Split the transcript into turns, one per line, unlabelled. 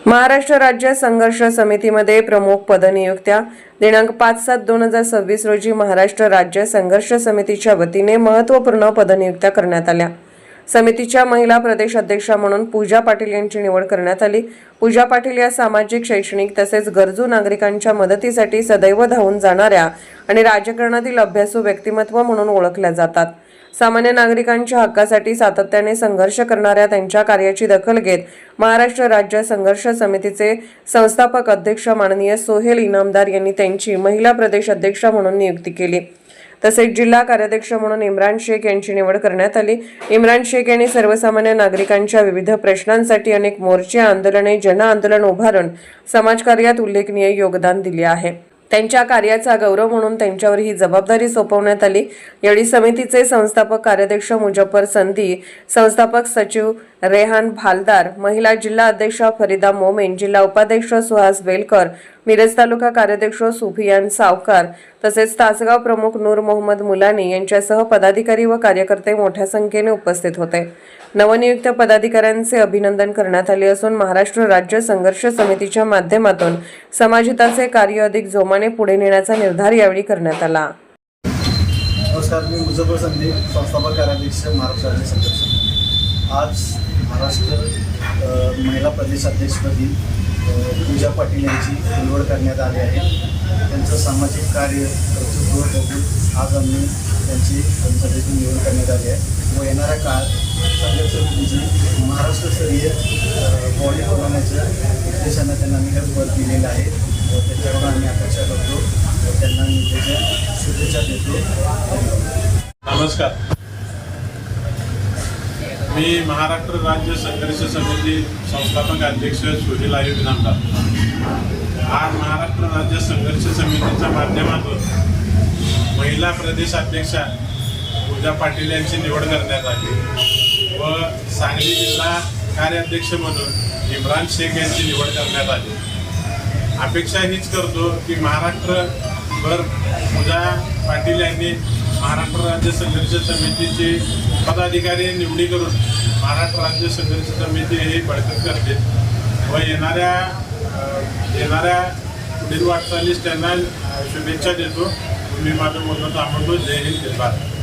महाराष्ट्र राज्य संघर्ष समितीमध्ये प्रमुख पदनियुक्त्या दिनांक 5/7/2026 रोजी महाराष्ट्र राज्य संघर्ष समितीच्या वतीने महत्त्वपूर्ण पदनियुक्त्या करण्यात आल्या। समितीच्या महिला प्रदेश अध्यक्षा म्हणून पूजा पाटील यांची निवड करण्यात आली। पूजा पाटील या सामाजिक, शैक्षणिक तसेच गरजू नागरिकांच्या मदतीसाठी सदैव धावून जाणाऱ्या आणि राजकारणातील अभ्यासू व्यक्तिमत्व म्हणून ओळखल्या जातात। सामान्य नागरिकांच्या हक्कासाठी सातत्याने संघर्ष करणाऱ्या त्यांच्या कार्याची दखल घेत महाराष्ट्र राज्य संघर्ष समितीचे संस्थापक अध्यक्ष माननीय सोहेल इनामदार यांनी त्यांची महिला प्रदेश अध्यक्षा म्हणून नियुक्ती केली। तसेच जिल्हा कार्याध्यक्ष म्हणून इम्रान शेख यांची निवड करण्यात आली। इम्रान शेख यांनी सर्वसामान्य नागरिकांच्या विविध प्रश्नांसाठी अनेक मोर्चे, आंदोलने, जन आंदोलन उभारून समाजकार्यात उल्लेखनीय योगदान दिले आहे। त्यांच्या कार्याचा गौरव म्हणून त्यांच्यावर ही जबाबदारी सोपवण्यात आली। यावेळी समितीचे संस्थापक कार्याध्यक्ष मुजफ्फर संधी, संस्थापक सचिव रेहान भालदार, महिला जिल्हा अध्यक्षा फरीदा मोमेन, जिल्हा उपाध्यक्ष सुहास बेलकर, मिरज तालुका कार्याध्यक्ष सुफियान सावकार तसेच तासगाव प्रमुख नूर मोहम्मद मुलानी यांच्यासह पदाधिकारी व कार्यकर्ते मोठ्या संख्येने उपस्थित होते। नवनियुक्त पदाधिकाऱ्यांचे अभिनंदन करण्यात आले असून महाराष्ट्र राज्य संघर्ष समितीच्या माध्यमातून समाजहिताचे कार्य अधिक जोमाने पुढे नेण्याचा निर्धार यावेळी करण्यात आला।
नमस्कार, मी मुजफ्फर संधी, संस्थापक कार्याध्यक्ष महाराष्ट्र राज्य संघर्ष समिती। आज महाराष्ट्र महिला प्रदेश अध्यक्षपदी पूजा पाटील यांची निवड करण्यात आली आहे। त्यांचं सामाजिक कार्य कर्तृत्व बघून आज आम्ही त्यांची समितीची निवड करण्यात आली आहे व येणाऱ्या काळात संघर्ष समितीची महाराष्ट्रस्तरीय बॉडी बनवण्याच्या उद्देशानं त्यांना आम्ही हे पद दिलेलं आहे व त्याच्यावर आम्ही अपेक्षा करतो व त्यांना मी त्याच्या शुभेच्छा देतो।
नमस्कार, मी महाराष्ट्र राज्य संघर्ष समिती संस्थापक अध्यक्ष सोहेल इनामदार। आज महाराष्ट्र राज्य संघर्ष समितीच्या माध्यमातून महिला प्रदेश अध्यक्षा पूजा पाटील यांची निवड करण्यात आली व सांगली जिल्हा कार्याध्यक्ष म्हणून इम्रान शेख यांची निवड करण्यात आली। अपेक्षा हीच करतो की महाराष्ट्रभर पूजा पाटील यांनी महाराष्ट्र राज्य संघर्ष समितीचे पदाधिकारी निवडी करून महाराष्ट्र राज्य संघर्ष समिती ही बळकट करते व येणाऱ्या पुढील वाटचालीस त्यांना शुभेच्छा देतो। मी माझं बोलणं थांबवतो। जय हिंद, जय भारत।